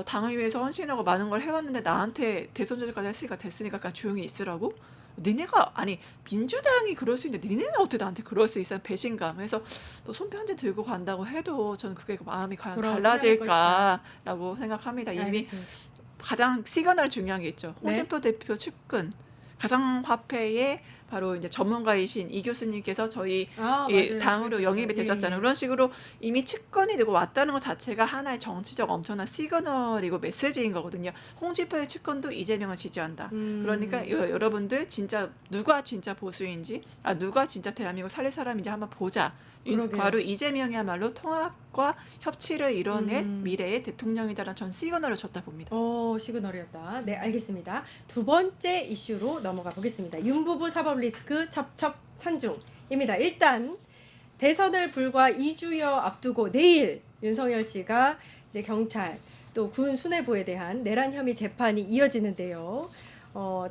당을 위해서 헌신하고 많은 걸 해왔는데 나한테 대선 주자까지 했으니까 됐으니까 그냥 조용히 있으라고? 니네가 아니 민주당이 그럴 수 있는데 니네는 어떻게 나한테 그럴 수 있어? 배신감. 그래서 또 손편지 들고 간다고 해도 저는 그게 마음이 과연 그러진 달라질까라고 생각합니다. 이미 알겠습니다. 가장 시그널 중요한 게 있죠. 네. 홍준표 대표 측근 가상화폐의 바로 이제 전문가이신 이 교수님께서 저희 이 맞아요. 당으로 그랬었죠. 영입이 되셨잖아요. 그런 식으로 이미 측근이 되고 왔다는 것 자체가 하나의 정치적 엄청난 시그널이고 메시지인 거거든요. 홍준표의 측근도 이재명을 지지한다. 그러니까 여러분들 진짜 누가 진짜 보수인지 누가 진짜 대한민국 살릴 사람인지 한번 보자. 그러게요. 바로 이재명이야말로 통합과 협치를 이뤄낼 미래의 대통령이다라는 전 시그널을 줬다 봅니다. 시그널이었다. 네, 알겠습니다. 두 번째 이슈로 넘어가 보겠습니다. 윤부부 사법 리스크 첩첩산중입니다. 일단 대선을 불과 2주여 앞두고 내일 윤석열 씨가 이제 경찰 또 군 수뇌부에 대한 내란 혐의 재판이 이어지는데요.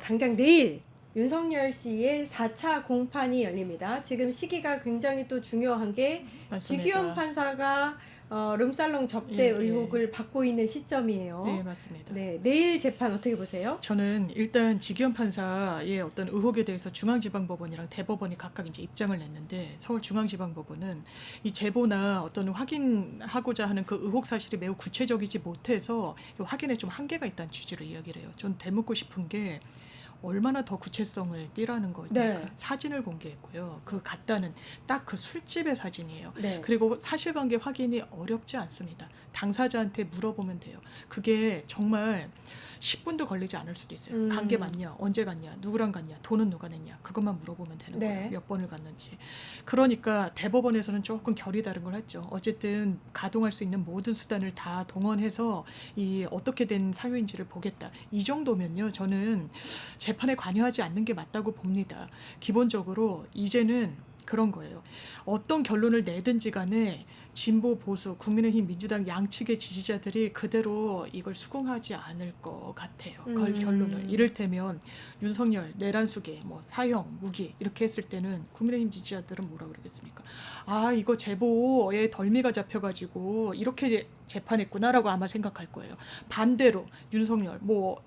당장 내일 윤석열 씨의 4차 공판이 열립니다. 지금 시기가 굉장히 또 중요한 게 맞습니다. 지기현 판사가 룸살롱 접대 예, 의혹을 받고 있는 시점이에요. 네, 맞습니다. 네, 내일 재판 어떻게 보세요? 저는 일단 지기현 판사의 어떤 의혹에 대해서 중앙지방법원이랑 대법원이 각각 이제 입장을 냈는데 서울중앙지방법원은 이 제보나 어떤 확인하고자 하는 그 의혹 사실이 매우 구체적이지 못해서 이 확인에 좀 한계가 있다는 취지로 이야기를 해요. 전 되묻고 싶은 게 얼마나 더 구체성을 띠라는 거니까 네. 사진을 공개했고요. 그 같다는 딱 그 술집의 사진이에요. 네. 그리고 사실관계 확인이 어렵지 않습니다. 당사자한테 물어보면 돼요. 그게 정말 10분도 걸리지 않을 수도 있어요. 간 게 맞냐, 언제 갔냐, 누구랑 갔냐, 돈은 누가 냈냐, 그것만 물어보면 되는 네. 거예요. 몇 번을 갔는지. 그러니까 대법원에서는 조금 결이 다른 걸 했죠. 어쨌든 가동할 수 있는 모든 수단을 다 동원해서 이 어떻게 된 사유인지를 보겠다. 이 정도면요, 저는 재판에 관여하지 않는 게 맞다고 봅니다. 기본적으로 이제는 그런 거예요. 어떤 결론을 내든지 간에 진보, 보수, 국민의힘, 민주당 양측의 지지자들이 그대로 이걸 수긍하지 않을 것 같아요. 결론을. 이를테면 윤석열, 내란 수계, 뭐 사형, 무기 이렇게 했을 때는 국민의힘 지지자들은 뭐라 그러겠습니까? 이거 제보에 덜미가 잡혀가지고 이렇게 재판했구나라고 아마 생각할 거예요. 반대로 윤석열 뭐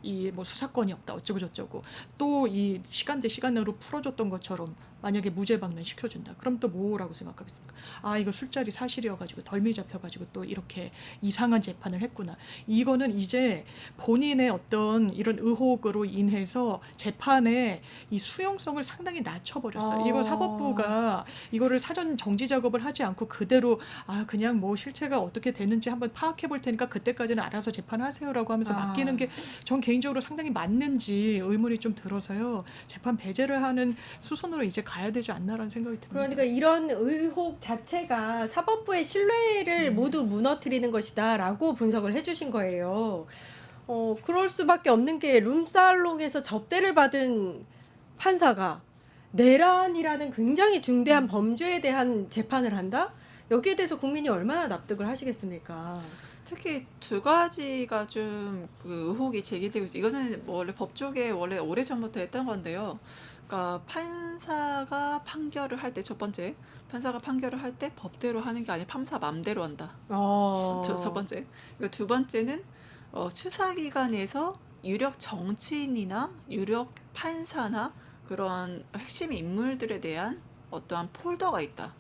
수사권이 없다 어쩌고 저쩌고 또 이 시간 대 시간으로 풀어줬던 것처럼 만약에 무죄 방면 시켜준다. 그럼 또 뭐라고 생각하겠습니까? 아, 이거 술자리 사실이어가지고 덜미 잡혀가지고 또 이렇게 이상한 재판을 했구나. 이거는 이제 본인의 어떤 이런 의혹으로 인해서 재판의 이 수용성을 상당히 낮춰버렸어요. 이거 사법부가 이거를 사전 정지 작업을 하지 않고 그대로 아, 그냥 뭐 실체가 어떻게 되는지 한번 파악해 볼 테니까 그때까지는 알아서 재판하세요라고 하면서 맡기는 게 전 개인적으로 상당히 맞는지 의문이 좀 들어서요. 재판 배제를 하는 수순으로 이제 가야 되지 않나라는 생각이 듭니다. 그러니까 이런 의혹 자체가 사법부의 신뢰를 모두 무너뜨리는 것이다라고 분석을 해주신 거예요. 그럴 수밖에 없는 게 룸살롱에서 접대를 받은 판사가 내란이라는 굉장히 중대한 범죄에 대한 재판을 한다? 여기에 대해서 국민이 얼마나 납득을 하시겠습니까? 특히 두 가지가 좀 그 의혹이 제기되고 있어요. 이거는 뭐 원래 법조계 원래 오래전부터 했던 건데요. 그러니까 판사가 판결을 할 때 첫 번째 판사가 판결을 할 때 법대로 하는 게 아니라 판사 맘대로 한다. 첫 번째. 그리고 두 번째는 수사기관에서 유력 정치인이나 유력 판사나 그런 핵심 인물들에 대한 어떠한 폴더가 있다.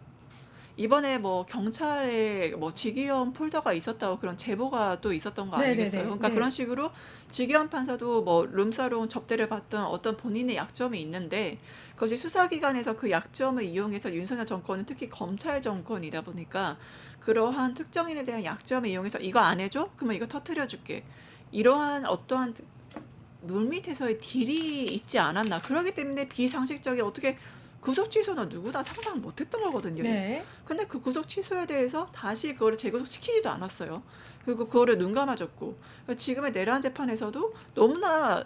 이번에 뭐 경찰에 뭐 직위원 폴더가 있었다고 그런 제보가 또 있었던 거 아니겠어요? 그러니까 네. 그런 식으로 직위원 판사도 뭐 룸사롱 접대를 받던 어떤 본인의 약점이 있는데 그것이 수사기관에서 그 약점을 이용해서 윤석열 정권은 특히 검찰 정권이다 보니까 그러한 특정인에 대한 약점을 이용해서 이거 안 해줘? 그러면 이거 터트려줄게. 이러한 어떠한 물밑에서의 딜이 있지 않았나. 그렇기 때문에 비상식적인 어떻게 구속 취소는 누구나 상상 못했던 거거든요. 네. 근데 그 구속 취소에 대해서 다시 그거를 재구속시키지도 않았어요. 그리고 그거를 눈 감아줬고 지금의 내란 재판에서도 너무나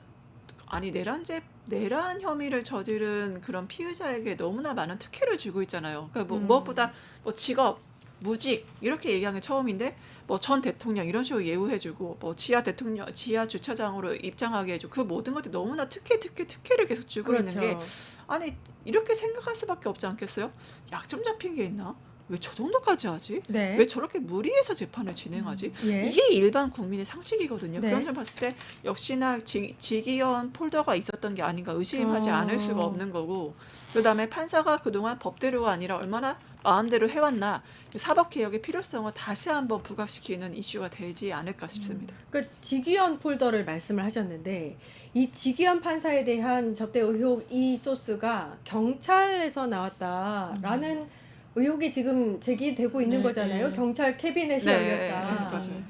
아니 내란 혐의를 저지른 그런 피의자에게 너무나 많은 특혜를 주고 있잖아요. 그러니까 뭐 무엇보다 뭐 직업, 무직 이렇게 얘기한 게 처음인데 뭐 전 대통령 이런 식으로 예우해주고 뭐 지하 주차장으로 입장하게 해주고 그 모든 것들이 너무나 특혜를 계속 주고 있는 게 아니 이렇게 생각할 수밖에 없지 않겠어요? 약점 잡힌 게 있나? 왜 저 정도까지 하지? 네. 왜 저렇게 무리해서 재판을 진행하지? 예. 이게 일반 국민의 상식이거든요. 네. 그런 점 봤을 때 역시나 직위원 폴더가 있었던 게 아닌가 의심하지 않을 수가 없는 거고 그다음에 판사가 그동안 법대로가 아니라 얼마나 마음대로 해왔나 사법개혁의 필요성을 다시 한번 부각시키는 이슈가 되지 않을까 싶습니다. 그 직위원 폴더를 말씀을 하셨는데 이 직위원 판사에 대한 접대 의혹 이 소스가 경찰에서 나왔다라는 의혹이 지금 제기되고 있는 네, 거잖아요. 네. 경찰 캐비넷이 네, 열렸다. 맞아요.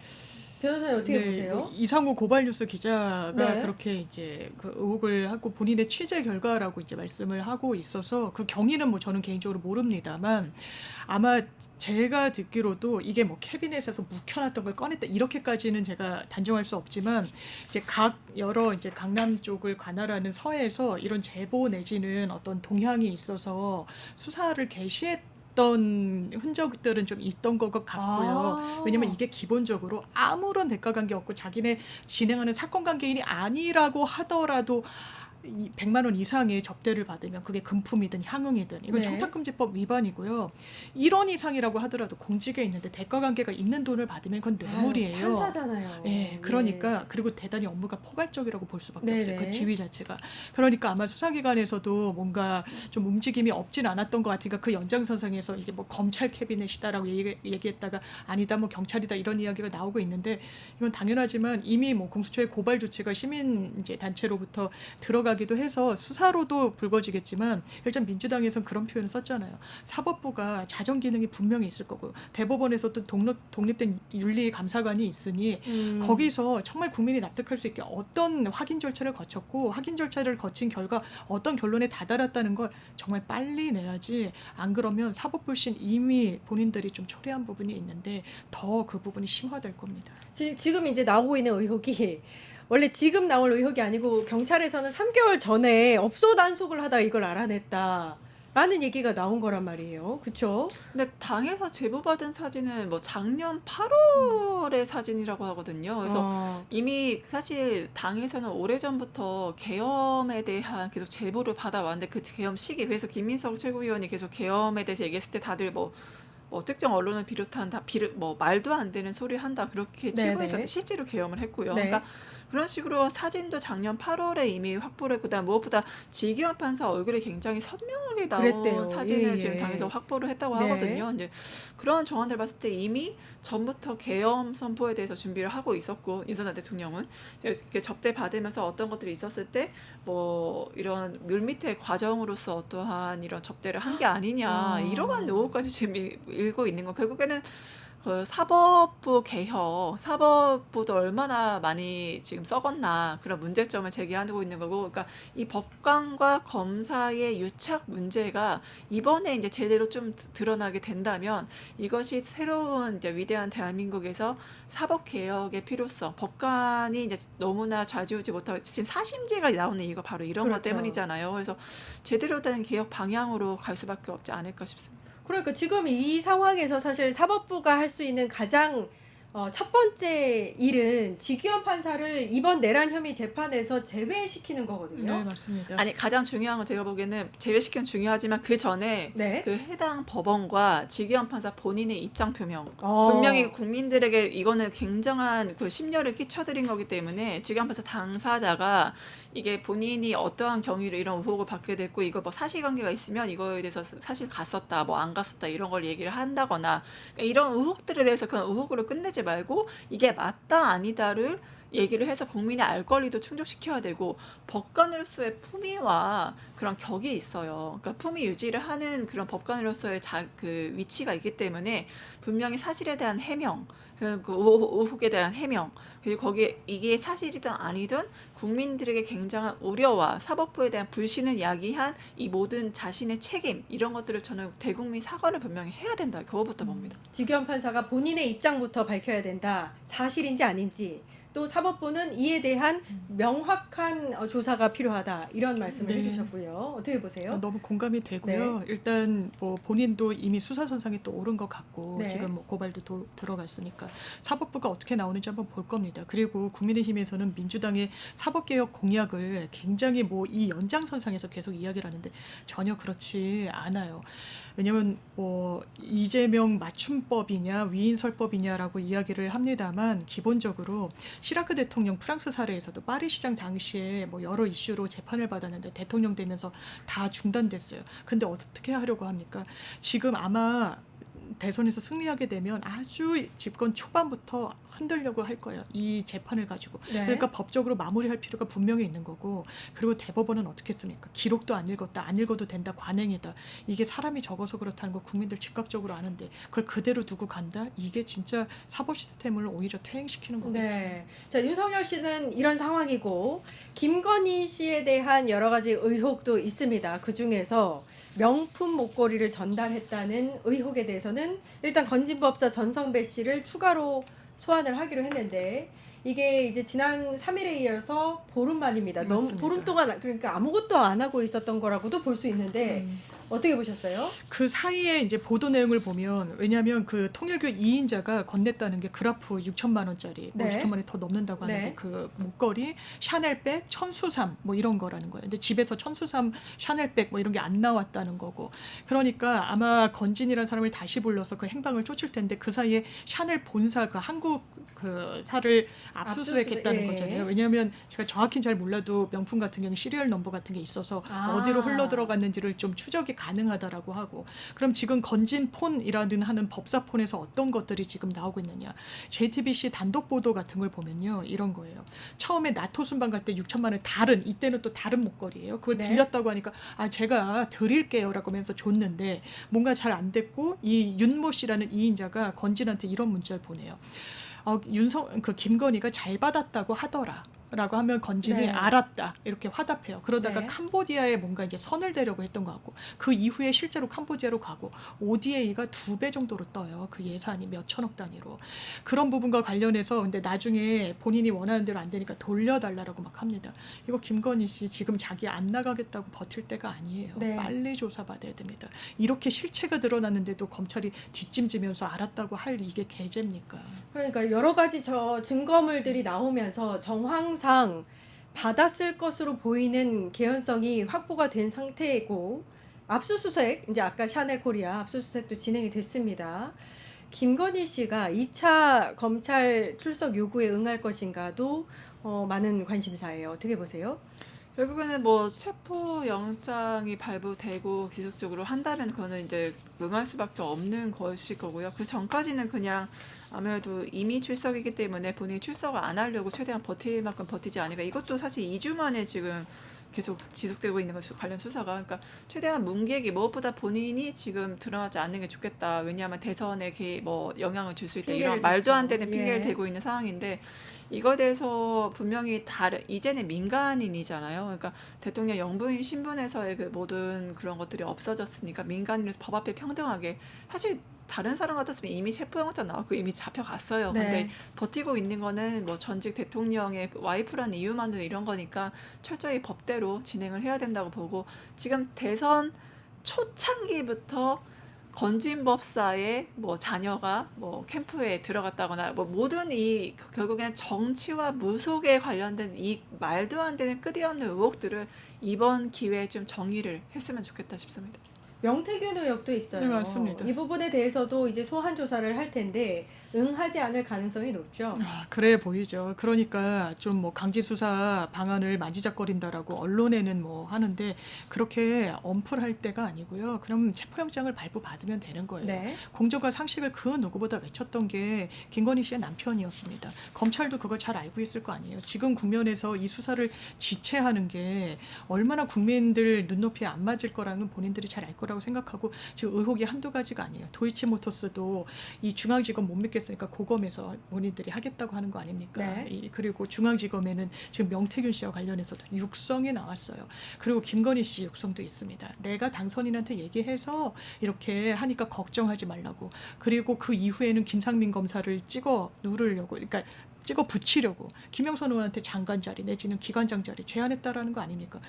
변호사님 어떻게 네, 보세요? 뭐 이상우 고발뉴스 기자가 네. 그렇게 이제 그 의혹을 하고 본인의 취재 결과라고 이제 말씀을 하고 있어서 그 경위는 뭐 저는 개인적으로 모릅니다만 아마 제가 듣기로도 이게 뭐 캐비넷에서 묵혀놨던 걸 꺼냈다 이렇게까지는 제가 단정할 수 없지만 이제 여러 이제 강남 쪽을 관할하는 서에서 이런 제보 내지는 어떤 동향이 있어서 수사를 개시했던 흔적들은 좀 있던 것 같고요. 왜냐면 이게 기본적으로 아무런 대가 관계 없고 자기네 진행하는 사건 관계인이 아니라고 하더라도 100만 원 이상의 접대를 받으면 그게 금품이든 향응이든 이건 네. 청탁금지법 위반이고요. 1원 이상이라고 하더라도 공직에 있는데 대가 관계가 있는 돈을 받으면 그건 뇌물이에요. 판사잖아요. 네, 그러니까 그리고 대단히 업무가 포괄적이라고 볼 수밖에 없어요. 네네. 그 지위 자체가. 그러니까 아마 수사기관에서도 뭔가 좀 움직임이 없진 않았던 것 같으니까 그 연장선상에서 이게 뭐 검찰 캐비넷이다라고 얘기했다가 아니다 뭐 경찰이다 이런 이야기가 나오고 있는데 이건 당연하지만 이미 뭐 공수처의 고발 조치가 시민 이제 단체로부터 들어가기도 해서 수사로도 불거지겠지만 일단 민주당에서는 그런 표현을 썼잖아요. 사법부가 자정 기능이 분명히 있을 거고 대법원에서도 독립된 윤리감사관이 있으니 거기서 정말 국민이 납득할 수 있게 어떤 확인 절차를 거쳤고 확인 절차를 거친 결과 어떤 결론에 다다랐다는 걸 정말 빨리 내야지 안 그러면 사법불신 이미 본인들이 좀 초래한 부분이 있는데 더 그 부분이 심화될 겁니다. 지금 이제 나오고 있는 의혹이 원래 지금 나올 의혹이 아니고 경찰에서는 3개월 전에 업소 단속을 하다 이걸 알아냈다라는 얘기가 나온 거란 말이에요. 그렇죠? 근데 당에서 제보받은 사진은 뭐 작년 8월의 사진이라고 하거든요. 그래서 이미 사실 당에서는 오래전부터 계엄에 대한 계속 제보를 받아왔는데 그 계엄 시기 그래서 김민석 최고위원이 계속 계엄에 대해서 얘기했을 때 다들 뭐 특정 언론을 비롯한 뭐 말도 안 되는 소리 한다 그렇게 치부해서 네네. 실제로 계엄을 했고요. 네. 그러니까 그런 식으로 사진도 작년 8월에 이미 확보를 했고, 그다음 무엇보다 지기현 판사 얼굴이 굉장히 선명하게 그랬대요. 나온 사진을 예, 지금 예. 당에서 확보를 했다고 네. 하거든요. 이제 그런 정황들 봤을 때 이미 전부터 계엄 선포에 대해서 준비를 하고 있었고, 윤석열 대통령은 이렇게 접대 받으면서 어떤 것들이 있었을 때 뭐 이런 물밑의 과정으로서 어떠한 이런 접대를 한 게 아니냐, 이러한 의혹까지 지금 일고 있는 거. 결국에는 그 사법부 개혁, 사법부도 얼마나 많이 지금 썩었나, 그런 문제점을 제기하고 있는 거고, 그러니까 이 법관과 검사의 유착 문제가 이번에 이제 제대로 좀 드러나게 된다면 이것이 새로운 이제 위대한 대한민국에서 사법 개혁의 필요성, 법관이 이제 너무나 좌지우지 못하고 지금 사심제가 나오는 이거 바로 이런 것 그렇죠. 때문이잖아요. 그래서 제대로 된 개혁 방향으로 갈 수밖에 없지 않을까 싶습니다. 그러니까 지금 이 상황에서 사실 사법부가 할 수 있는 가장 첫 번째 일은 지기현 판사를 이번 내란 혐의 재판에서 제외시키는 거거든요. 네, 맞습니다. 아니, 가장 중요한 건 제가 보기에는 제외시키는 중요하지만 그 전에 네. 그 해당 법원과 지기현 판사 본인의 입장 표명, 어. 분명히 국민들에게 이거는 굉장한 그 심려를 끼쳐드린 거기 때문에 지기현 판사 당사자가 이게 본인이 어떠한 경위로 이런 의혹을 받게 됐고, 이거 뭐 사실관계가 있으면 이거에 대해서 사실 갔었다, 뭐 안 갔었다, 이런 걸 얘기를 한다거나, 그러니까 이런 의혹들에 대해서 그냥 의혹으로 끝내지 말고 이게 맞다 아니다를 얘기를 해서 국민의 알 권리도 충족시켜야 되고, 법관으로서의 품위와 그런 격이 있어요. 그러니까 품위 유지를 하는 그런 법관으로서의 그 위치가 있기 때문에 분명히 사실에 대한 해명, 그 의혹에 대한 해명, 그리고 거기에 이게 사실이든 아니든 국민들에게 굉장한 우려와 사법부에 대한 불신을 야기한 이 모든 자신의 책임, 이런 것들을 저는 대국민 사과를 분명히 해야 된다, 그거부터 봅니다. 지기현 판사가 본인의 입장부터 밝혀야 된다. 사실인지 아닌지. 또 사법부는 이에 대한 명확한 조사가 필요하다. 이런 말씀을 네. 해주셨고요. 어떻게 보세요? 너무 공감이 되고요. 일단 뭐 본인도 이미 수사 선상에 또 오른 것 같고, 네. 지금 뭐 고발도 들어갔으니까 사법부가 어떻게 나오는지 한번 볼 겁니다. 그리고 국민의힘에서는 민주당의 사법개혁 공약을 굉장히 뭐 이 연장선상에서 계속 이야기를 하는데 전혀 그렇지 않아요. 왜냐하면 뭐 이재명 맞춤법이냐 위인설법이냐라고 이야기를 합니다만, 기본적으로 시라크 대통령 프랑스 사례에서도 파리 시장 당시에 뭐 여러 이슈로 재판을 받았는데 대통령 되면서 다 중단됐어요. 근데 어떻게 하려고 합니까? 지금 아마 대선에서 승리하게 되면 아주 집권 초반부터 흔들려고 할 거예요. 이 재판을 가지고. 네. 그러니까 법적으로 마무리할 필요가 분명히 있는 거고, 그리고 대법원은 어떻게 했습니까? 기록도 안 읽었다, 안 읽어도 된다, 관행이다. 이게 사람이 적어서 그렇다는 거 국민들 즉각적으로 아는데 그걸 그대로 두고 간다? 이게 진짜 사법 시스템을 오히려 퇴행시키는 거겠죠. 네. 자, 윤석열 씨는 이런 상황이고, 김건희 씨에 대한 여러 가지 의혹도 있습니다. 그 중에서 명품 목걸이를 전달했다는 의혹에 대해서는 일단 건진법사 전성배 씨를 추가로 소환을 하기로 했는데, 이게 이제 지난 3일에 이어서 보름 만입니다. 너무 맞습니다. 보름 동안 그러니까 아무것도 안 하고 있었던 거라고도 볼 수 있는데 어떻게 보셨어요? 그 사이에 이제 보도 내용을 보면, 왜냐하면 그 통일교 2인자가 건넸다는 게 그라프 6천만 원짜리, 뭐 네. 6천만 원이 더 넘는다고 하는데, 네. 그 목걸이, 샤넬백, 천수삼 뭐 이런 거라는 거예요. 근데 집에서 천수삼, 샤넬백 뭐 이런 게 안 나왔다는 거고, 그러니까 아마 건진이라는 사람을 다시 불러서 그 행방을 쫓을 텐데, 그 사이에 샤넬 본사 그 한국 그 사를 압수수색했다는 예. 거잖아요. 왜냐하면 제가 정확히는 잘 몰라도 명품 같은 경우 시리얼 넘버 같은 게 있어서 아. 어디로 흘러 들어갔는지를 좀 추적이 가능하다라고 하고, 그럼 지금 건진 폰이라는 하는 법사폰에서 어떤 것들이 지금 나오고 있느냐? JTBC 단독 보도 같은 걸 보면요, 이런 거예요. 처음에 나토 순방 갈 때 6천만 원 이때는 또 다른 목걸이에요. 그걸 네. 빌렸다고 하니까 제가 드릴게요라고 하면서 줬는데 뭔가 잘 안 됐고, 이 윤모 씨라는 2인자가 건진한테 이런 문자를 보내요. 그 김건희가 잘 받았다고 하더라. 라고 하면 건진이 네. 알았다 이렇게 화답해요. 그러다가 네. 캄보디아에 뭔가 이제 선을 대려고 했던 것 같고, 그 이후에 실제로 캄보디아로 가고 ODA가 2배 정도로 떠요. 그 예산이 몇 천억 단위로. 그런 부분과 관련해서 근데 나중에 본인이 원하는 대로 안 되니까 돌려달라고 막 합니다. 이거 김건희 씨 지금 자기 안 나가겠다고 버틸 때가 아니에요. 네. 빨리 조사받아야 됩니다. 이렇게 실체가 드러났는데도 검찰이 뒷짐지면서 알았다고 할 이게 개재입니까? 그러니까 여러 가지 증거물들이 나오면서 정황상 받았을 것으로 보이는 개연성이 확보가 된 상태이고, 압수수색, 이제 아까 샤넬 코리아 압수수색도 진행이 됐습니다. 김건희 씨가 2차 검찰 출석 요구에 응할 것인가도 많은 관심사예요. 어떻게 보세요? 결국에는 뭐 체포 영장이 발부되고 지속적으로 한다면 그거는 이제 응할 수밖에 없는 것일 거고요. 그 전까지는 그냥 아무래도 임의 출석이기 때문에 본인이 출석을 안 하려고 최대한 버틸 만큼 버티지 않으니까 이것도 사실 2주 만에 지금 계속 지속되고 있는 거 관련 수사가 그러니까 최대한 문객이 무엇보다 본인이 지금 드러나지 않는 게 좋겠다. 왜냐하면 대선에 뭐 영향을 줄 수 있다. 핑계를 이런 말도 안 댔죠. 되는 핑계를 예. 대고 있는 상황인데 이거에 대해서 분명히 이제는 민간인이잖아요. 그러니까 대통령 영부인 신분에서의 그 모든 그런 것들이 없어졌으니까 민간인으로서 법 앞에 평등하게 사실 다른 사람 같았으면 이미 체포영장 나왔고 이미 잡혀갔어요. 네. 근데 버티고 있는 거는 뭐 전직 대통령의 와이프라는 이유만으로 이런 거니까 철저히 법대로 진행을 해야 된다고 보고 지금 대선 초창기부터 건진법사의 뭐 자녀가 뭐 캠프에 들어갔다거나 뭐 모든 이 결국엔 정치와 무속에 관련된 이 말도 안 되는 끄이없는 의혹들을 이번 기회에 좀 정리를 했으면 좋겠다 싶습니다. 명태균 의혹도 있어요. 네, 맞습니다. 이 부분에 대해서도 이제 소환 조사를 할 텐데 응하지 않을 가능성이 높죠. 그래 보이죠. 그러니까 좀 뭐 강제 수사 방안을 만지작거린다라고 언론에는 뭐 하는데 그렇게 엄풀할 때가 아니고요. 그럼 체포영장을 발부받으면 되는 거예요. 네. 공정과 상식을 그 누구보다 외쳤던 게 김건희 씨의 남편이었습니다. 검찰도 그걸 잘 알고 있을 거 아니에요. 지금 국면에서 이 수사를 지체하는 게 얼마나 국민들 눈높이에 안 맞을 거라는 본인들이 잘 알 거라고 생각하고 지금 의혹이 한두 가지가 아니에요. 도이치모터스도 이 중앙지검 못 믿겠으니까 고검에서 본인들이 하겠다고 하는 거 아닙니까? 네. 그리고 중앙지검에는 지금 명태균 씨와 관련해서도 육성이 나왔어요. 그리고 김건희 씨 육성도 있습니다. 내가 당선인한테 얘기해서 이렇게 하니까 걱정하지 말라고. 그리고 그 이후에는 김상민 검사를 찍어 누르려고, 그러니까 찍어 붙이려고 김영선 의원한테 장관 자리 내지는 기관장 자리 제안했다라는 거 아닙니까?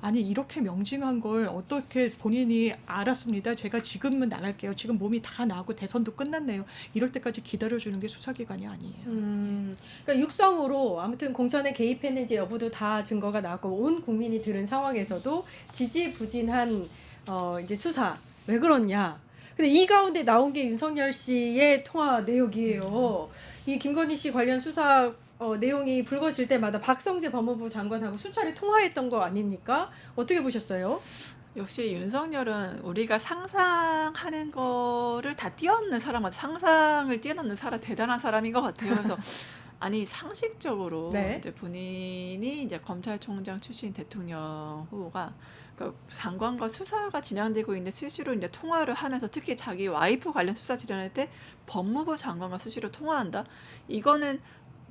아니 이렇게 명징한 걸 어떻게 본인이 알았습니다. 제가 지금은 나갈게요. 지금 몸이 다 나고 대선도 끝났네요. 이럴 때까지 기다려주는 게 수사기관이 아니에요. 그러니까 육성으로 아무튼 공천에 개입했는지 여부도 다 증거가 나왔고 온 국민이 들은 상황에서도 지지부진한 이제 수사 왜 그렇냐? 근데 이 가운데 나온 게 윤석열 씨의 통화 내역이에요. 이 김건희 씨 관련 수사 내용이 불거질 때마다 박성재 법무부 장관하고 수차례 통화했던 거 아닙니까? 어떻게 보셨어요? 역시 윤석열은 우리가 상상하는 거를 다 뛰어넘는 사람 같아. 상상을 뛰어넘는 사람 대단한 사람인 것 같아요. 그래서 아니 상식적으로 네. 이제 본인이 이제 검찰총장 출신 대통령 후보가 그러니까 장관과 수사가 진행되고 있는데 수시로 이제 통화를 하면서 특히 자기 와이프 관련 수사 진행할 때 법무부 장관과 수시로 통화한다. 이거는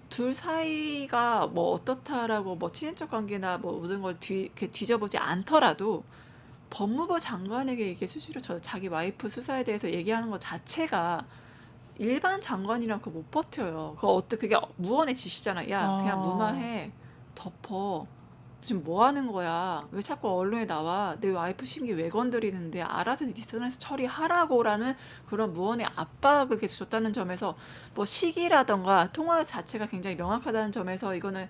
둘 사이가 뭐 어떻다라고 뭐 친인척 관계나 뭐 모든 걸 이렇게 뒤져보지 않더라도 법무부 장관에게 이게 수시로 자기 와이프 수사에 대해서 얘기하는 것 자체가 일반 장관이랑 그거 못 버텨요. 그게 무언의 짓이잖아. 야, 그냥 무마해. 덮어. 지금 뭐 하는 거야? 왜 자꾸 언론에 나와? 내 와이프 심기 왜 건드리는데 알아서 디스턴스 처리하라고라는 그런 무언의 압박을 계속 줬다는 점에서 뭐 시기라던가 통화 자체가 굉장히 명확하다는 점에서 이거는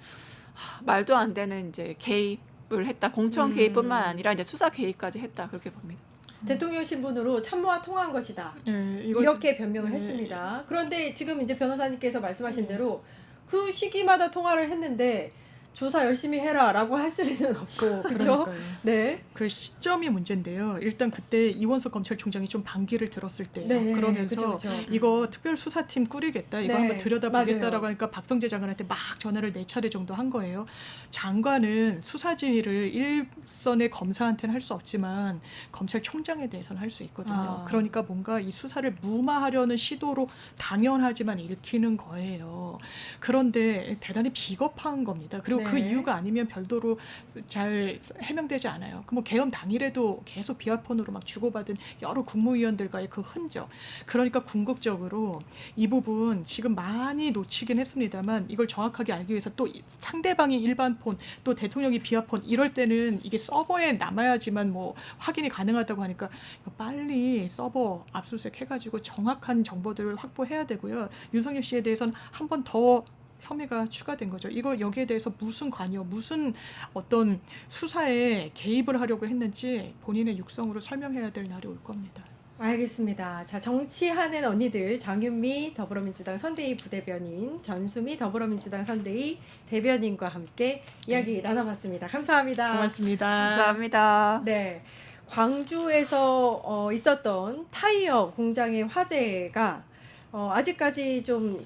말도 안 되는 이제 개입을 했다. 공천 개입뿐만 아니라 이제 수사 개입까지 했다. 그렇게 봅니다. 대통령 신분으로 참모와 통화한 것이다. 네, 이렇게 변명을 네. 했습니다. 그런데 지금 이제 변호사님께서 말씀하신 대로 그 시기마다 통화를 했는데 조사 열심히 해라라고 할 수는 없고 그렇죠? 그러니까요. 네. 그 시점이 문제인데요. 일단 그때 이원석 검찰총장이 좀 반기를 들었을 때예요. 네, 그러면서 그쵸. 이거 특별수사팀 꾸리겠다. 이거 네, 한번 들여다보겠다라고 맞아요. 하니까 박성재 장관한테 막 전화를 4차례 정도 한 거예요. 장관은 수사 지휘를 일선의 검사한테는 할 수 없지만 검찰총장에 대해서는 할 수 있거든요. 그러니까 뭔가 이 수사를 무마하려는 시도로 당연하지만 읽히는 거예요. 그런데 대단히 비겁한 겁니다. 그리고 그 네. 이유가 아니면 별도로 잘 해명되지 않아요. 뭐 개헌 당일에도 계속 비화폰으로 막 주고받은 여러 국무위원들과의 그 흔적. 그러니까 궁극적으로 이 부분 지금 많이 놓치긴 했습니다만 이걸 정확하게 알기 위해서 또 상대방이 일반 폰, 또 대통령이 비화폰 이럴 때는 이게 서버에 남아야지만 뭐 확인이 가능하다고 하니까 빨리 서버 압수수색 해가지고 정확한 정보들을 확보해야 되고요. 윤석열 씨에 대해서는 한 번 더 혐의가 추가된 거죠. 이거 여기에 대해서 무슨 관여, 무슨 어떤 수사에 개입을 하려고 했는지 본인의 육성으로 설명해야 될 날이 올 겁니다. 알겠습니다. 자, 정치하는 언니들 장윤미 더불어민주당 선대위 부대변인, 전수미 더불어민주당 선대위 대변인과 함께 이야기 나눠봤습니다. 감사합니다. 고맙습니다. 감사합니다. 네, 광주에서 있었던 타이어 공장의 화재가 아직까지 좀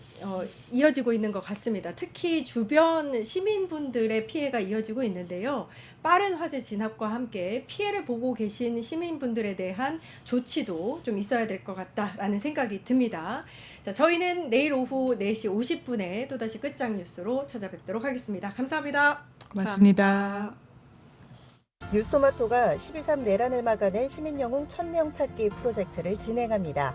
이어지고 있는 것 같습니다. 특히 주변 시민분들의 피해가 이어지고 있는데요. 빠른 화재 진압과 함께 피해를 보고 계신 시민분들에 대한 조치도 좀 있어야 될 것 같다라는 생각이 듭니다. 자, 저희는 내일 오후 4시 50분에 또다시 끝장 뉴스로 찾아뵙도록 하겠습니다. 감사합니다. 고맙습니다. 뉴스토마토가 12.3 내란을 막아낸 시민영웅 1000명 찾기 프로젝트를 진행합니다.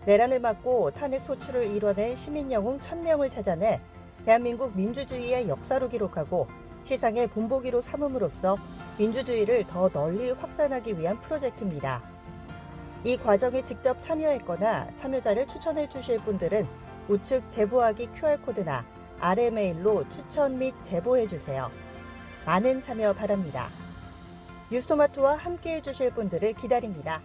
내란을 막고 탄핵 소추를 이뤄낸 시민영웅 1000명을 찾아내 대한민국 민주주의의 역사로 기록하고 시상의 본보기로 삼음으로써 민주주의를 더 널리 확산하기 위한 프로젝트입니다. 이 과정에 직접 참여했거나 참여자를 추천해 주실 분들은 우측 제보하기 QR코드나 RMA일로 추천 및 제보해 주세요. 많은 참여 바랍니다. 뉴스토마토와 함께해 주실 분들을 기다립니다.